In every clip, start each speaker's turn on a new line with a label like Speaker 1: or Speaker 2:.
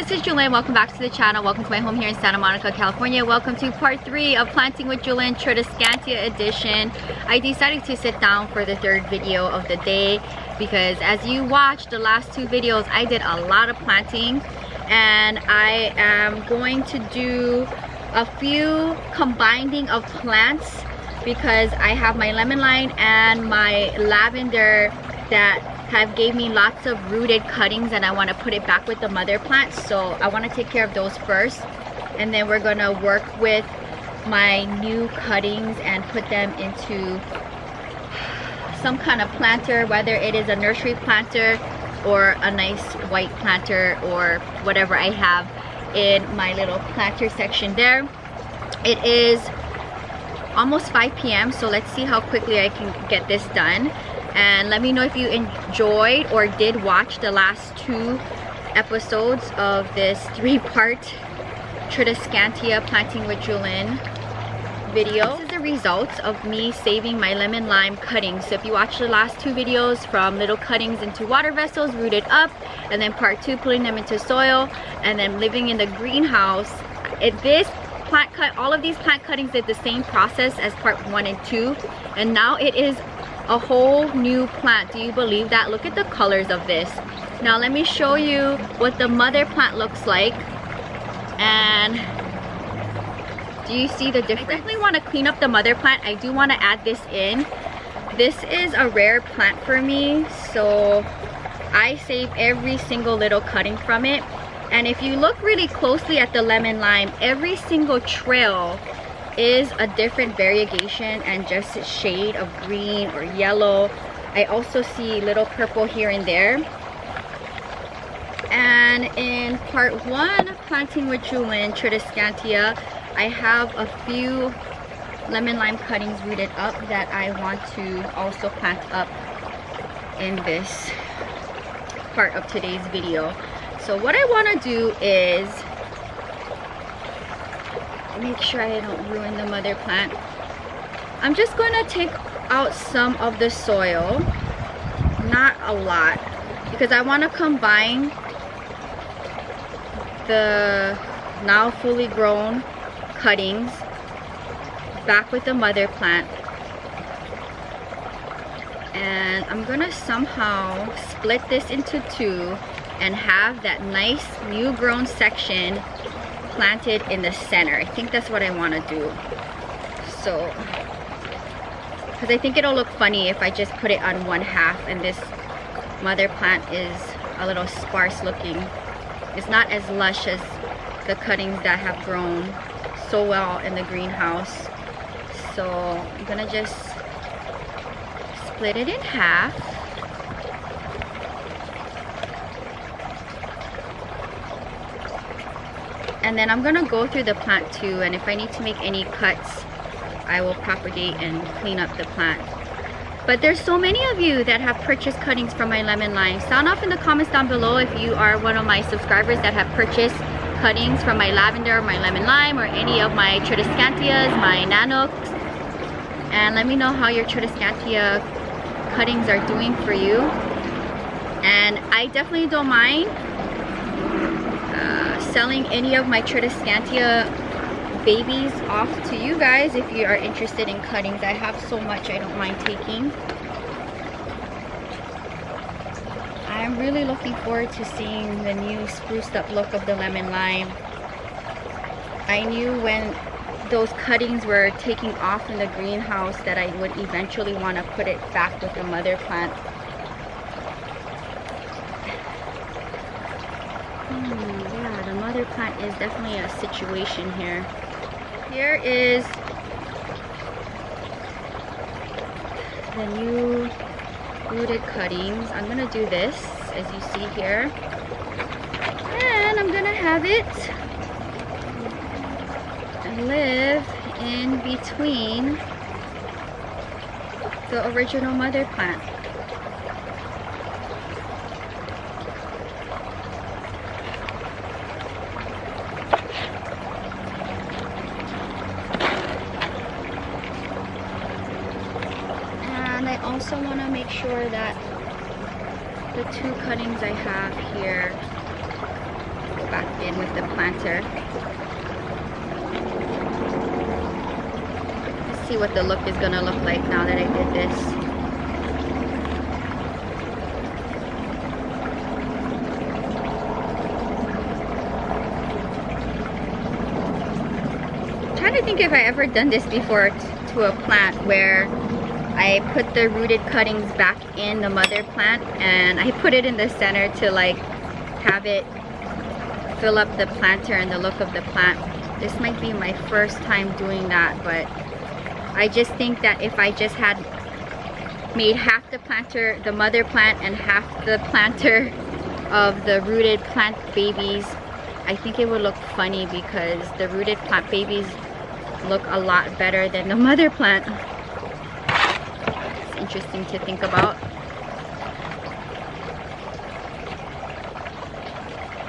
Speaker 1: this is Jewelyn. Welcome back to the channel. Welcome to my home here in Santa Monica, California. Welcome to part 3 of Planting with Jewelyn Tradescantia edition. I decided to sit down for the third video of the day because as you watched the last 2 videos, I did a lot of planting, and I am going to do a few combining of plants because I have my lemon lime and my lavender that have gave me lots of rooted cuttings, and I want to put it back with the mother plant. So I want to take care of those first, and then we're gonna work with my new cuttings and put them into some kind of planter, whether it is a nursery planter or a nice white planter or whatever I have in my little planter section there. It is almost 5 p.m. so let's see how quickly I can get this done. And let me know if you enjoyed or did watch the last 2 episodes of this 3-part Tradescantia Planting with Jewelyn video. This is the results of me saving my lemon lime cuttings. So if you watch the last 2 videos, from little cuttings into water vessels rooted up, and then part 2 putting them into soil, and then living in the greenhouse. All of these plant cuttings did the same process as part 1 and 2, and now it is a whole new plant. Do you believe that? Look at the colors of this. Now let me show you what the mother plant looks like. And do you see the difference? I definitely want to clean up the mother plant. I do want to add this in. This is a rare plant for me, so I save every single little cutting from it. And if you look really closely at the lemon lime, every single trail is a different variegation and just a shade of green or yellow. I also see little purple here and there. And in part 1 of Planting with Jewelyn Tradescantia, I have a few lemon lime cuttings rooted up that I want to also plant up in this part of today's video. So what I want to do is make sure I don't ruin the mother plant. I'm just going to take out some of the soil, not a lot, because I want to combine the now fully grown cuttings back with the mother plant. And I'm going to somehow split this into 2 and have that nice new grown section planted in the center. I think that's what I want to do. So, because I think it'll look funny if I just put it on one half and this mother plant is a little sparse looking. It's not as lush as the cuttings that have grown so well in the greenhouse. So I'm gonna just split it in half. And then I'm gonna go through the plant too, and if I need to make any cuts, I will propagate and clean up the plant. But there's so many of you that have purchased cuttings from my lemon lime. Sound off in the comments down below if you are one of my subscribers that have purchased cuttings from my lavender, my lemon lime, or any of my Tradescantias, my nanoks. And let me know how your Tradescantia cuttings are doing for you. And I definitely don't mind selling any of my Tradescantia babies off to you guys if you are interested in cuttings. I have so much I don't mind taking. I'm really looking forward to seeing the new spruced up look of the lemon lime. I knew when those cuttings were taking off in the greenhouse that I would eventually want to put it back with the mother plant. Yeah, the mother plant is definitely a situation here. Here is the new rooted cuttings. I'm gonna do this as you see here, and I'm gonna have it live in between the original mother plant. And I also want to make sure that the 2 cuttings I have here back in with the planter. Let's see what the look is gonna look like now that I did this. I'm trying to think if I ever done this before to a plant where I put the rooted cuttings back in the mother plant and I put it in the center to like have it fill up the planter and the look of the plant. This might be my first time doing that, but I just think that if I just had made half the planter the mother plant and half the planter of the rooted plant babies, I think it would look funny because the rooted plant babies look a lot better than the mother plant. It's interesting to think about.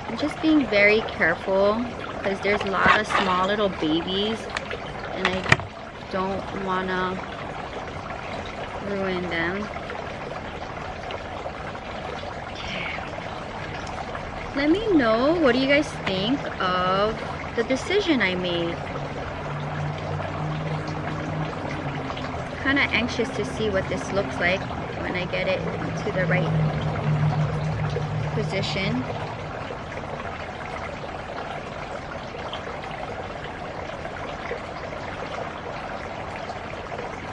Speaker 1: I'm just being very careful because there's a lot of small little babies and I don't want to ruin them. Let me know, what do you guys think of the decision I made? Kind of anxious to see what this looks like when I get it to the right position.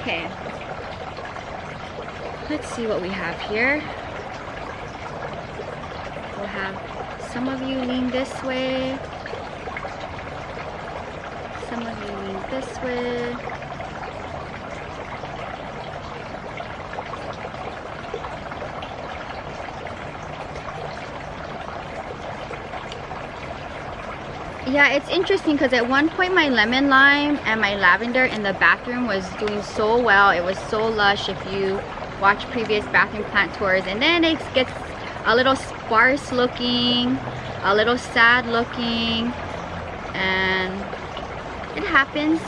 Speaker 1: Okay, let's see what we have here. We'll have some of you lean this way, some of you lean this way. Yeah, it's interesting because at one point my lemon lime and my lavender in the bathroom was doing so well. It was so lush if you watch previous bathroom plant tours, and then it gets a little sparse looking, a little sad looking, and it happens.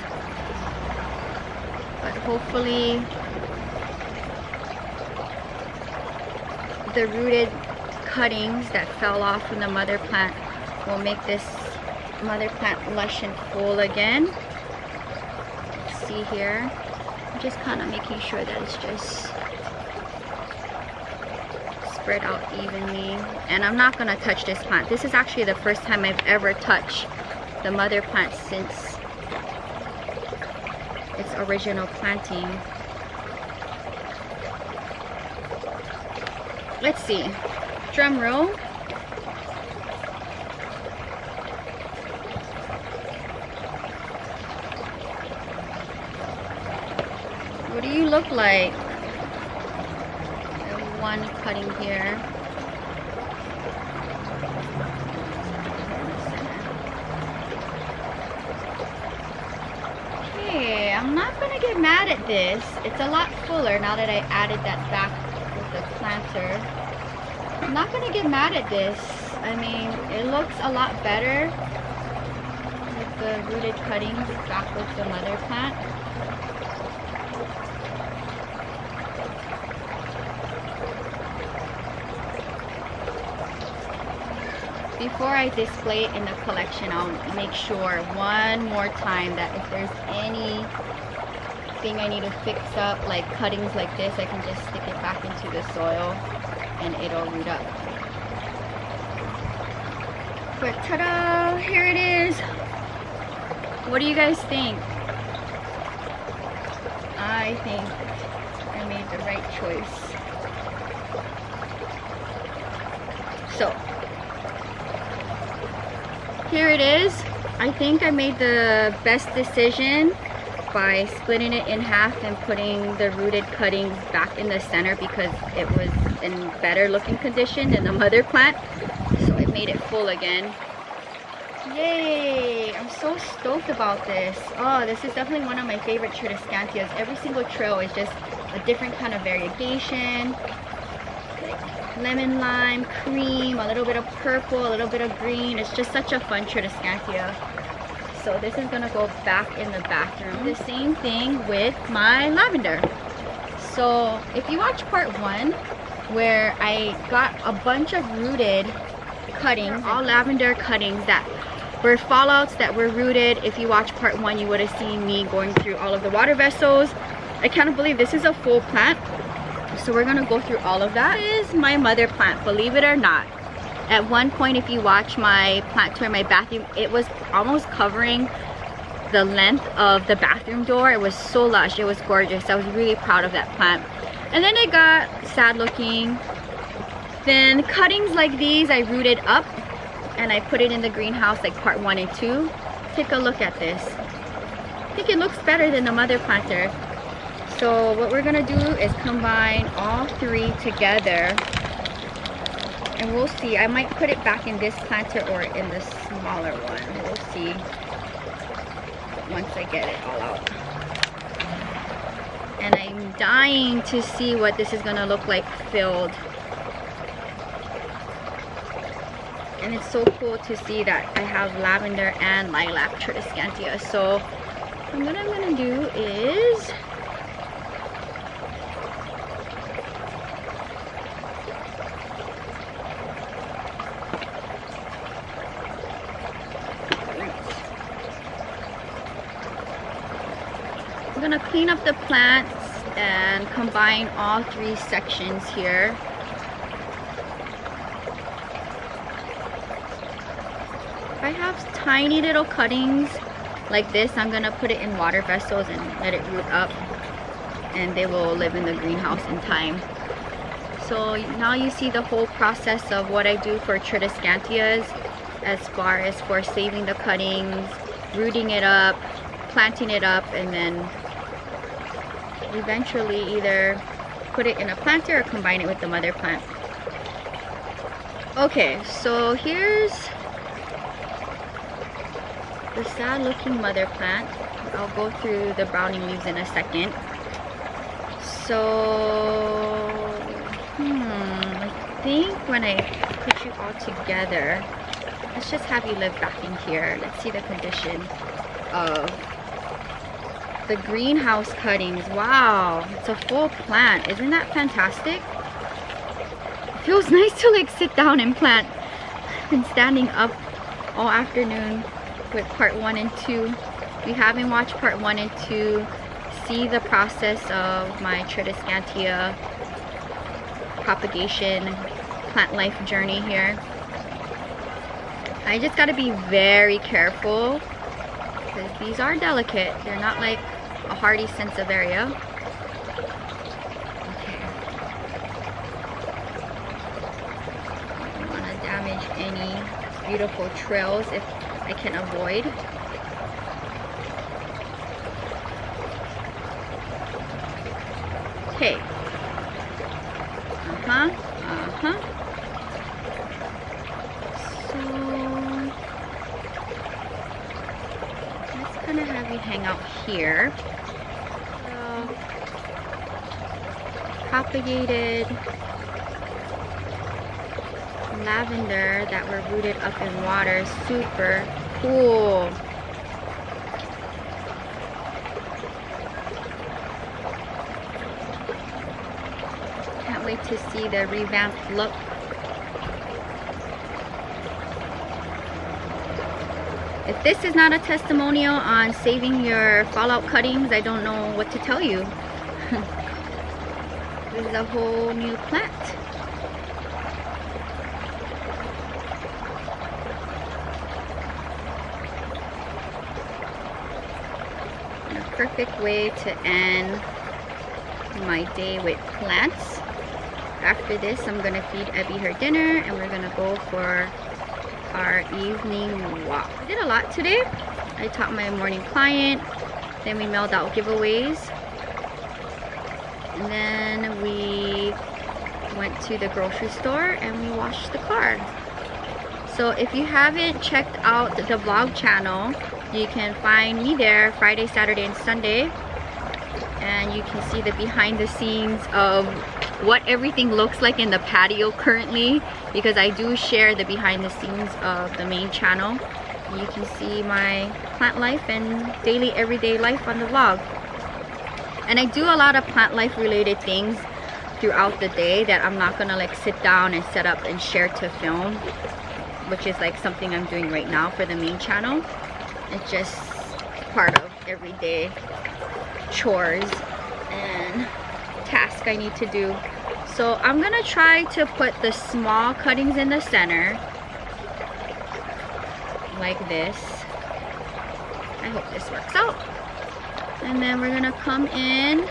Speaker 1: But hopefully the rooted cuttings that fell off from the mother plant will make this mother plant lush and full again. See here, I'm just kind of making sure that it's just spread out evenly. And I'm not going to touch this plant. This is actually the first time I've ever touched the mother plant since its original planting. Let's see, drum roll. What do you look like? One cutting here. Okay, I'm not gonna get mad at this. It's a lot fuller now that I added that back with the planter. I'm not gonna get mad at this. I mean, it looks a lot better with the rooted cuttings back with the mother plant. Before I display it in the collection, I'll make sure one more time that if there's anything I need to fix up, like cuttings like this, I can just stick it back into the soil and it'll root up. But ta-da! Here it is! What do you guys think? I think I made the right choice. So, here it is. I think I made the best decision by splitting it in half and putting the rooted cuttings back in the center because it was in better looking condition than the mother plant. So it made it full again. Yay! I'm so stoked about this. Oh, this is definitely one of my favorite Tradescantias. Every single trail is just a different kind of variegation. Lemon lime, cream, a little bit of purple, a little bit of green. It's just such a fun Tradescantia. So this is gonna go back in the bathroom. The same thing with my lavender. So if you watch part 1 where I got a bunch of rooted cuttings, all lavender cuttings that were fallouts that were rooted. If you watch part 1, you would have seen me going through all of the water vessels. I can't believe this is a full plant. So we're gonna go through all of that. This is my mother plant, believe it or not. At one point, if you watch my plant tour in my bathroom, it was almost covering the length of the bathroom door. It was so lush, it was gorgeous. I was really proud of that plant. And then it got sad looking. Then cuttings like these I rooted up and I put it in the greenhouse like part 1 and 2. Take a look at this. I think it looks better than the mother planter. So what we're gonna do is combine all 3 together, and we'll see. I might put it back in this planter or in the smaller one. We'll see once I get it all out. And I'm dying to see what this is gonna look like filled. And it's so cool to see that I have lavender and lilac Tradescantia. So what I'm gonna do is I'm gonna clean up the plants and combine all 3 sections here. If I have tiny little cuttings like this, I'm gonna put it in water vessels and let it root up, and they will live in the greenhouse in time. So now you see the whole process of what I do for Tradescantias, as far as for saving the cuttings, rooting it up, planting it up, and then eventually either put it in a planter or combine it with the mother plant. Okay, so here's the sad looking mother plant. I'll go through the browning leaves in a second. So I think when I put you all together, let's just have you live back in here. Let's see the condition of the greenhouse cuttings. Wow, it's a full plant. Isn't that fantastic? It feels nice to like sit down and plant. I've been standing up all afternoon with part 1 and 2. If you haven't watched part 1 and 2, see the process of my Tradescantia propagation plant life journey here. I just got to be very careful because these are delicate. They're not like a hardy Sansevieria. Okay. I don't want to damage any beautiful trails if I can avoid. Okay. So let's kind of have you hang out here. So, propagated lavender that were rooted up in water. Super cool. Can't wait to see the revamped look. If this is not a testimonial on saving your fallout cuttings, I don't know what to tell you. This is a whole new plant. And a perfect way to end my day with plants. After this, I'm going to feed Abby her dinner and we're going to go for our evening walk. I did a lot today. I taught my morning client, then we mailed out giveaways, and then we went to the grocery store and we washed the car. So if you haven't checked out the vlog channel, you can find me there Friday, Saturday, and Sunday, and you can see the behind the scenes of what everything looks like in the patio currently, because I do share the behind the scenes of the main channel. You can see my plant life and daily everyday life on the vlog. And I do a lot of plant life related things throughout the day that I'm not gonna like sit down and set up and share to film. which is like something I'm doing right now for the main channel. It's just part of everyday chores and tasks I need to do. So I'm gonna try to put the small cuttings in the center like this. I hope this works out. And then we're gonna come in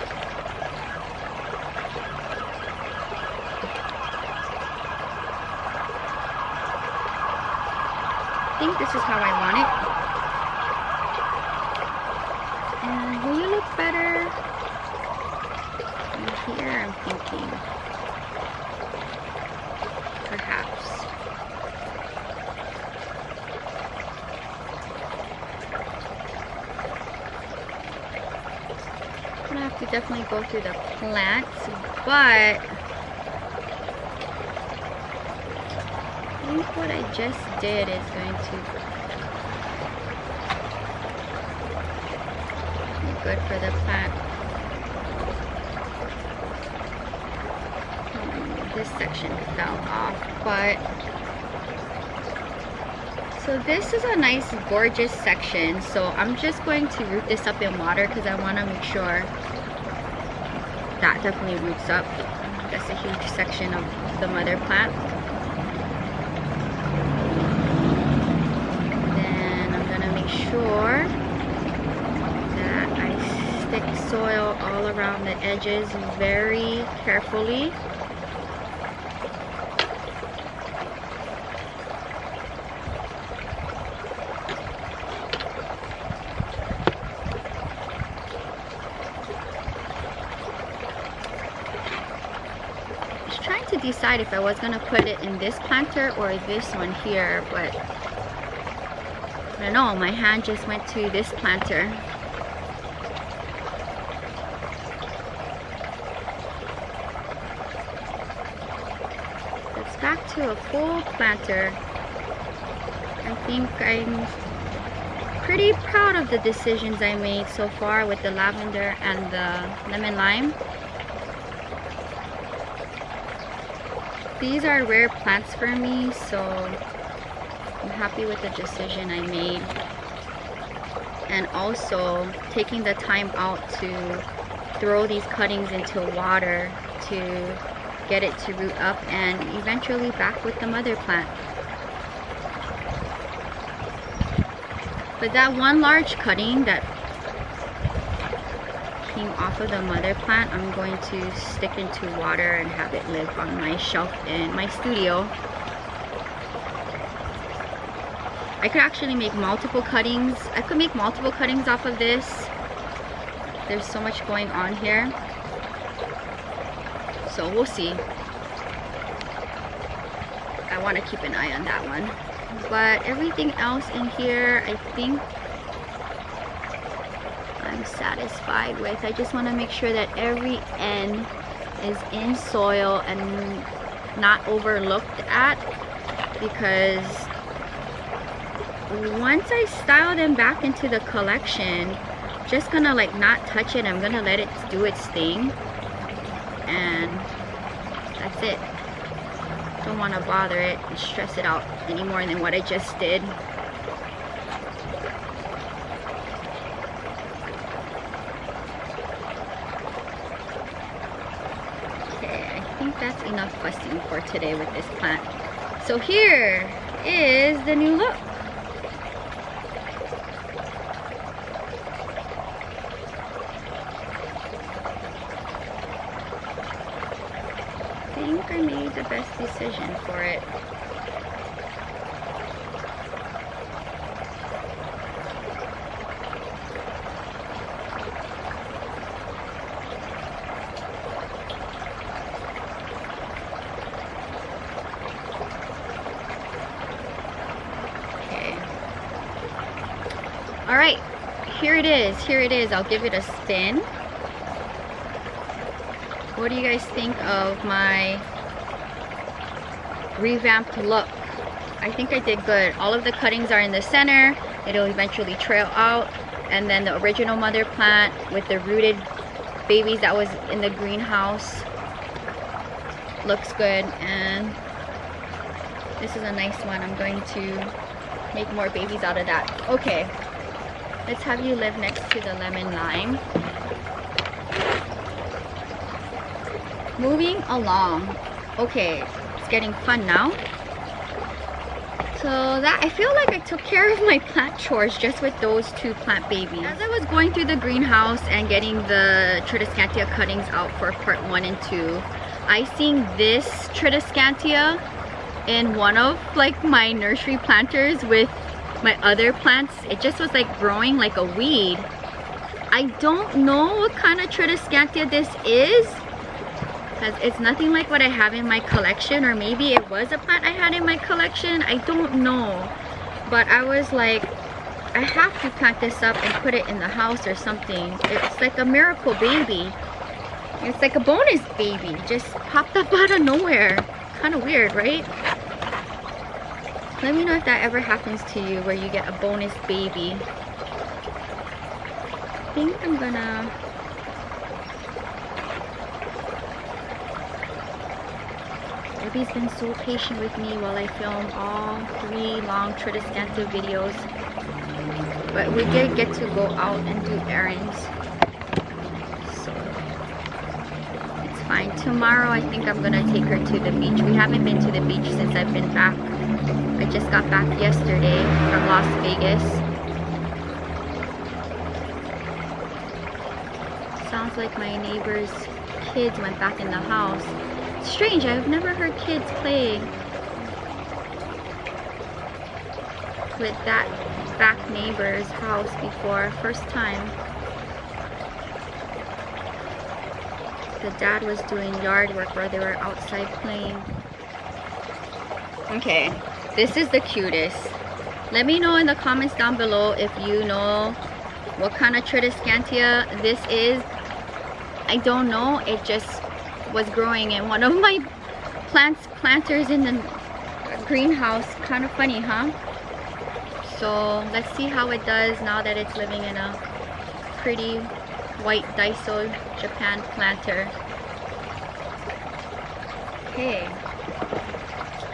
Speaker 1: I think this is how I want it. And will you look better? And here I'm thinking perhaps. I'm gonna have to definitely go through the plants, but I think what I just did is going to be good for the plant. This section fell off, but so this is a nice gorgeous section. So I'm just going to root this up in water because I want to make sure that definitely roots up. That's a huge section of the mother plant. Sure that I stick soil all around the edges very carefully. I was trying to decide if I was going to put it in this planter or this one here, but I don't know, my hand just went to this planter. It's back to a full planter. I think I'm pretty proud of the decisions I made so far with the lavender and the lemon lime. These are rare plants for me, so I'm happy with the decision I made, and also taking the time out to throw these cuttings into water to get it to root up and eventually back with the mother plant. But that one large cutting that came off of the mother plant, I'm going to stick into water and have it live on my shelf in my studio. I could actually make multiple cuttings. I could make multiple cuttings off of this. There's so much going on here. So we'll see. I want to keep an eye on that one. But everything else in here, I think I'm satisfied with. I just want to make sure that every end is in soil and not overlooked at, because once I style them back into the collection, just gonna like not touch it. I'm gonna let it do its thing, and that's it. Don't want to bother it and stress it out any more than what I just did. Okay, I think that's enough fussing for today with this plant. So here is the new look. I think I made the best decision for it. Okay. All right, here it is. Here it is. I'll give it a spin. What do you guys think of my revamped look? I think I did good. All of the cuttings are in the center. It'll eventually trail out, and then the original mother plant with the rooted babies that was in the greenhouse looks good, and This is a nice one. I'm going to make more babies out of that. Okay, let's have you live next to the lemon lime. Moving along. Okay, it's getting fun now. So that, I feel like I took care of my plant chores just with those two plant babies. As I was going through the greenhouse and getting the Tradescantia cuttings out for part 1 and 2, I seen this Tradescantia in one of like my nursery planters with my other plants. It just was like growing like a weed. I don't know what kind of Tradescantia this is, because it's nothing like what I have in my collection, or maybe it was a plant I had in my collection. I don't know, but I was like, I have to plant this up and put it in the house or something. It's like a miracle baby. It's like a bonus baby, just popped up out of nowhere. Kind of weird, right? Let me know if that ever happens to you, where you get a bonus baby. I think I'm gonna... Abby's been so patient with me while I film all 3 long Tradescantia videos. But we did get to go out and do errands. So it's fine. Tomorrow I think I'm gonna take her to the beach. We haven't been to the beach since I've been back. I just got back yesterday from Las Vegas. Sounds like my neighbor's kids went back in the house. Strange, I've never heard kids play with that back neighbor's house before. First time. The dad was doing yard work where they were outside playing. Okay, this is the cutest. Let me know in the comments down below if you know what kind of Tradescantia this is. I don't know, it just was growing in one of my planters in the greenhouse. Kind of funny, huh? So let's see how it does now that it's living in a pretty white Daiso Japan planter. Okay,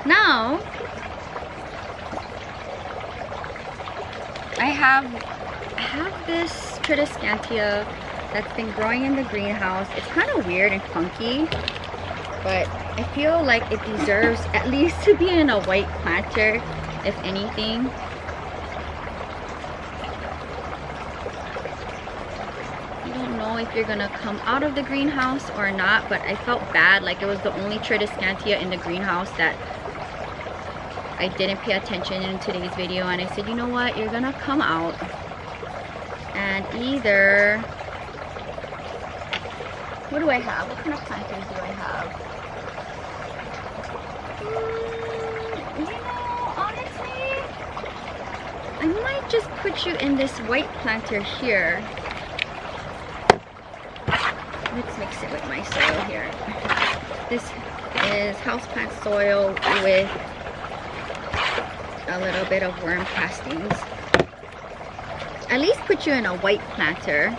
Speaker 1: now I have this Tradescantia that's been growing in the greenhouse. It's kind of weird and funky, but I feel like it deserves at least to be in a white planter, if anything. I don't know if you're gonna come out of the greenhouse or not, but I felt bad, like it was the only Tradescantia in the greenhouse that I didn't pay attention in today's video, and I said, you know what, you're gonna come out and either... What do I have? What kind of planters do I have? You know, honestly, I might just put you in this white planter here. Let's mix it with my soil here. This is houseplant soil with a little bit of worm castings. At least put you in a white planter.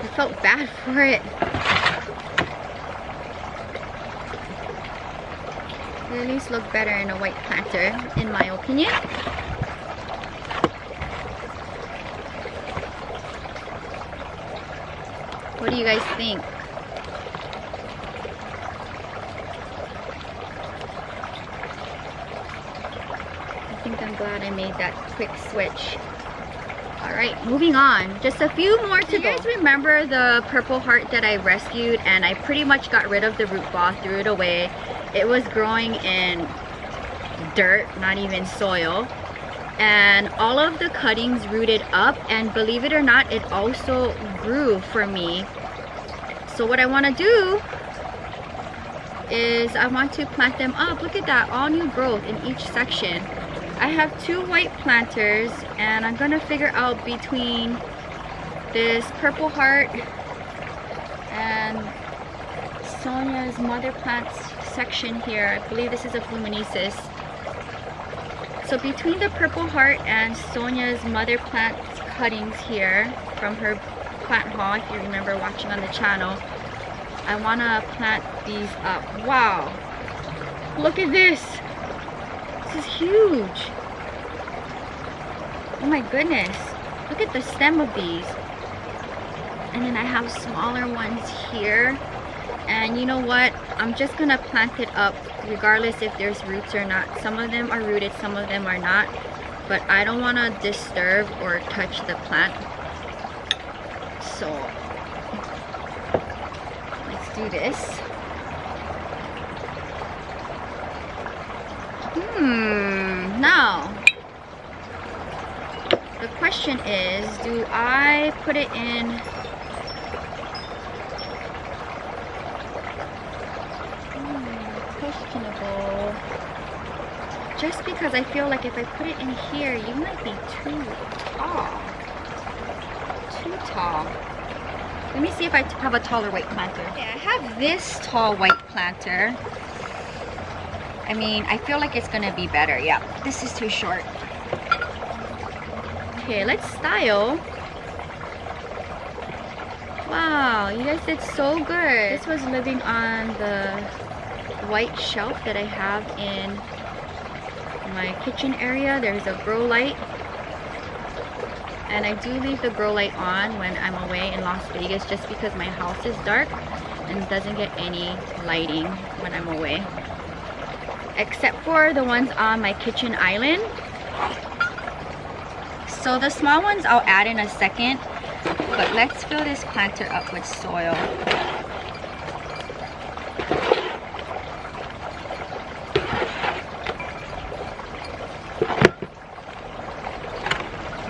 Speaker 1: I felt bad for it. It at least look better in a white planter, in my opinion. What do you guys think? I think I'm glad I made that quick switch. Alright, moving on. Just a few more to go. You guys remember the purple heart that I rescued, and I pretty much got rid of the root ball, threw it away. It was growing in dirt, not even soil. And all of the cuttings rooted up, and believe it or not, it also grew for me. So what I want to do is I want to plant them up. Look at that, all new growth in each section. I have 2 white planters, and I'm gonna figure out between this purple heart and Sonia's mother plants section here. I believe this is a fluminesis. So between the purple heart and Sonia's mother plants cuttings here from her plant haul, if you remember watching on the channel. I want to plant these up. Wow, look at this. This is huge. Oh my goodness, look at the stem of these. And then I have smaller ones here. And you know what, I'm just gonna plant it up regardless if there's roots or not. Some of them are rooted, some of them are not, but I don't want to disturb or touch the plant. So let's do this. Now the question is, do I put it in questionable, just because I feel like if I put it in here, you might be too tall. Let me see if I have a taller white planter. Okay, I have this tall white planter. I mean, I feel like it's gonna be better. Yeah, this is too short. Okay, let's style. Wow, you guys did so good. This was living on the white shelf that I have in my kitchen area. There's a grow light, and I do leave the grow light on when I'm away in Las Vegas just because my house is dark and doesn't get any lighting when I'm away, except for the ones on my kitchen island. So the small ones I'll add in a second, but let's fill this planter up with soil.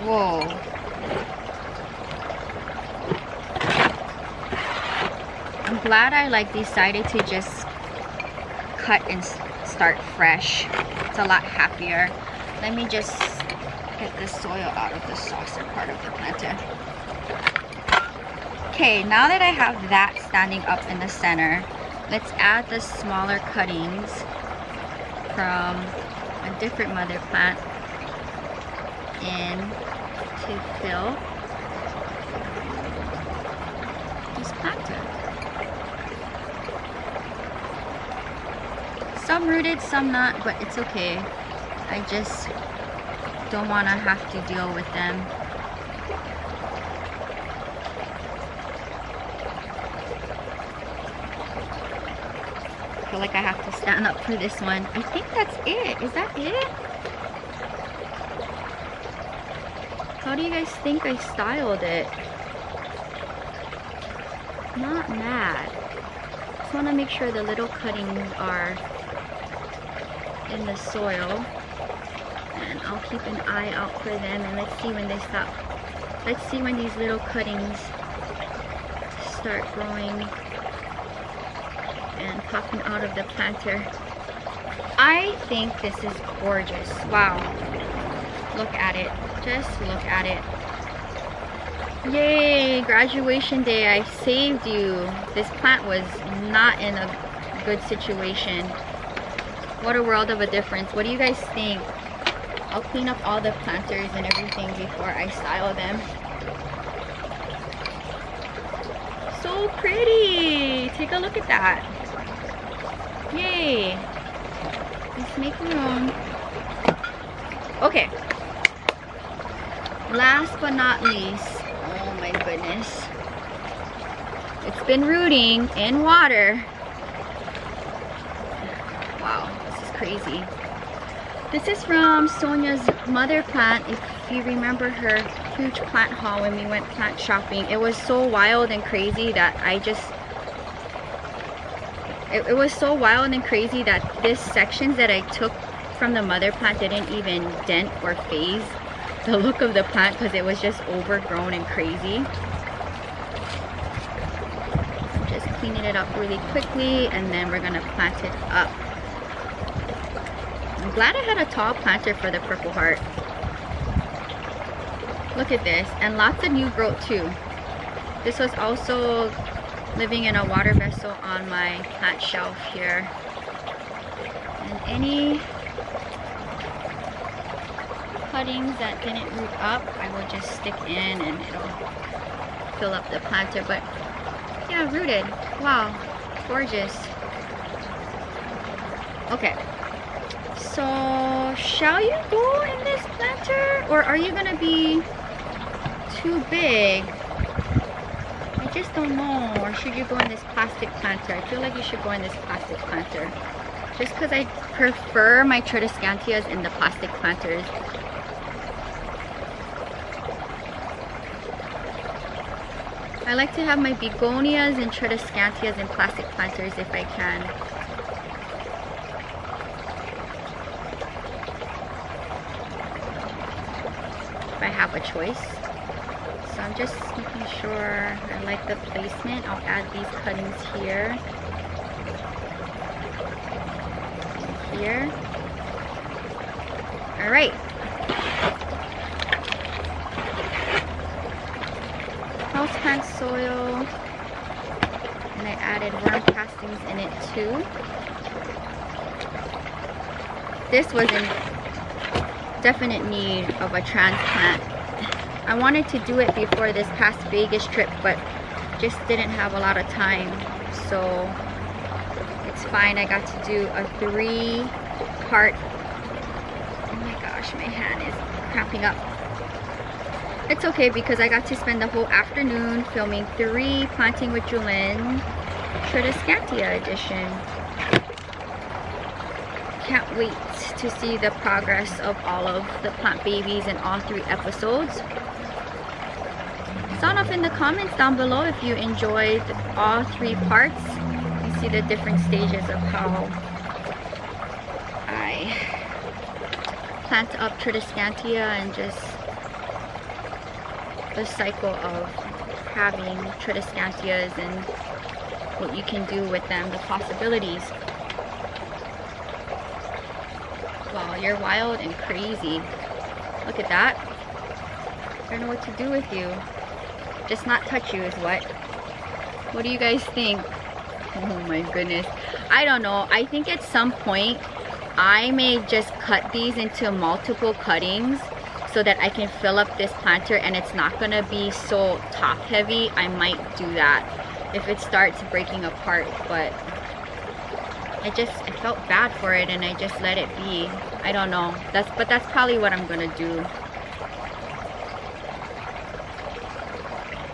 Speaker 1: Whoa. I'm glad I decided to just cut and start fresh. It's a lot happier. Let me just get the soil out of the saucer part of the planter. Okay, now that I have that standing up in the center, let's add the smaller cuttings from a different mother plant in to fill this planter. Some rooted, some not, but it's okay. I just don't want to have to deal with them. I feel like I have to stand up for this one. I think that's it. Is that it? How do you guys think I styled it? Not mad. Just want to make sure the little cuttings are in the soil. And I'll keep an eye out for them, and let's see when they stop. Let's see when these little cuttings start growing and popping out of the planter. I think this is gorgeous. Wow. Look at it. Just look at it. Yay, graduation day. I saved you. This plant was not in a good situation. What a world of a difference. What do you guys think? I'll clean up all the planters and everything before I style them. So pretty. Take a look at that. Yay. Let's make room. Okay. Last but not least, oh my goodness, it's been rooting in water. Wow, this is crazy. This is from Sonia's mother plant. If you remember her huge plant haul when we went plant shopping, it was so wild and crazy that it was so wild and crazy that this sections that I took from the mother plant didn't even dent or phase the look of the plant because it was just overgrown and crazy. I'm just cleaning it up really quickly, and then we're gonna plant it up. I'm glad I had a tall planter for the Purple Heart. Look at this, and lots of new growth too. This was also living in a water vessel on my plant shelf here. And any cuttings that didn't root up, I will just stick in and it'll fill up the planter. But yeah, rooted. Wow, gorgeous. Okay, so shall you go in this planter, or are you gonna be too big? I just don't know. Or should you go in this plastic planter? I feel like you should go in this plastic planter, just because I prefer my Tradescantias in the plastic planters. I like to have my begonias and Tradescantias in plastic planters if I can. If I have a choice. So I'm just making sure I like the placement. I'll add these cuttings here. And here. Alright. Houseplant soil. And I added worm castings in it too. This was in definite need of a transplant. I wanted to do it before this past Vegas trip, but just didn't have a lot of time, so it's fine. I got to do a 3-part. Oh my gosh, my hand is cramping up. It's okay because I got to spend the whole afternoon filming 3 Planting with Jewelyn Tradescantia edition. Can't wait to see the progress of all of the plant babies in all 3 episodes. Sound off in the comments down below if you enjoyed all 3 parts. You see the different stages of how I plant up Tradescantia and just the cycle of having Tradescantias and what you can do with them, the possibilities. Wow, you're wild and crazy. Look at that. I don't know what to do with you. Just not touch you is what. What do you guys think? Oh my goodness. I don't know. I think at some point I may just cut these into multiple cuttings so that I can fill up this planter and it's not gonna be so top heavy. I might do that if it starts breaking apart, but I felt bad for it and I just let it be. I don't know. But that's probably what I'm gonna do.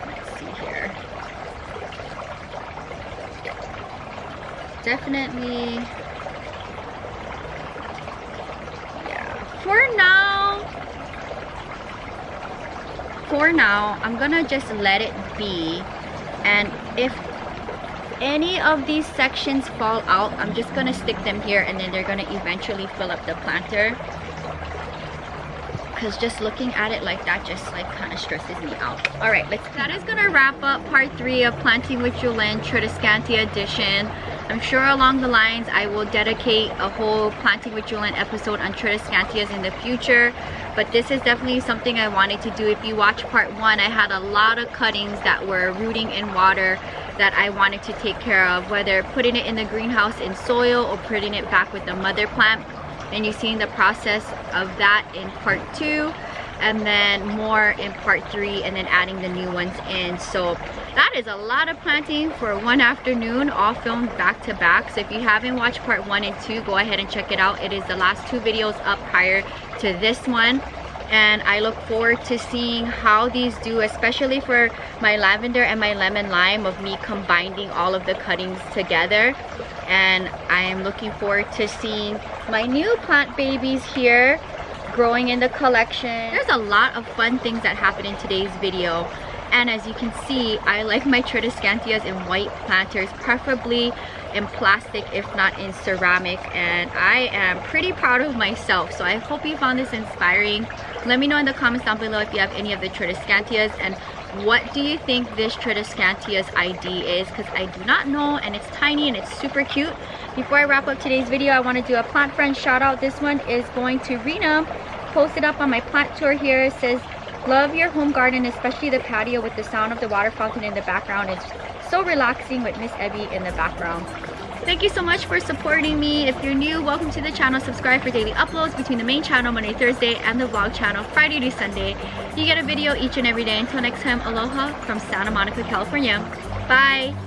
Speaker 1: Let's see here. Definitely, yeah. For now, I'm gonna just let it be, and if any of these sections fall out, I'm just gonna stick them here and then they're gonna eventually fill up the planter, because just looking at it like that just like kind of stresses me out. All right, that is gonna wrap up part 3 of Planting with Jewelyn Tradescantia edition. I'm sure along the lines I will dedicate a whole Planting with Jewelyn episode on Tradescantias in the future, but this is definitely something I wanted to do. If you watch part 1, I had a lot of cuttings that were rooting in water that I wanted to take care of, whether putting it in the greenhouse in soil or putting it back with the mother plant. And you've seen the process of that in part 2, and then more in part 3, and then adding the new ones in. So that is a lot of planting for one afternoon, all filmed back to back. So if you haven't watched part 1 and 2, go ahead and check it out. It is the last 2 videos up prior to this one, and I look forward to seeing how these do, especially for my lavender and my lemon lime, of me combining all of the cuttings together. And I am looking forward to seeing my new plant babies here growing in the collection. There's a lot of fun things that happen in today's video, and as you can see, I like my Tradescantias in white planters, preferably in plastic if not in ceramic, and I am pretty proud of myself. So I hope you found this inspiring. Let me know in the comments down below if you have any of the Tradescantias, and what do you think this Tradescantia's ID is, because I do not know, and it's tiny and it's super cute. Before I wrap up today's video, I want to do a plant friend shout out. This one is going to Rena. Posted up on my plant tour here. It says, love your home garden, especially the patio with the sound of the water fountain in the background. It's so relaxing with Miss Ebby in the background. Thank you so much for supporting me. If you're new, welcome to the channel. Subscribe for daily uploads between the main channel Monday, Thursday, and the vlog channel Friday to Sunday. You get a video each and every day. Until next time, aloha from Santa Monica, California. Bye!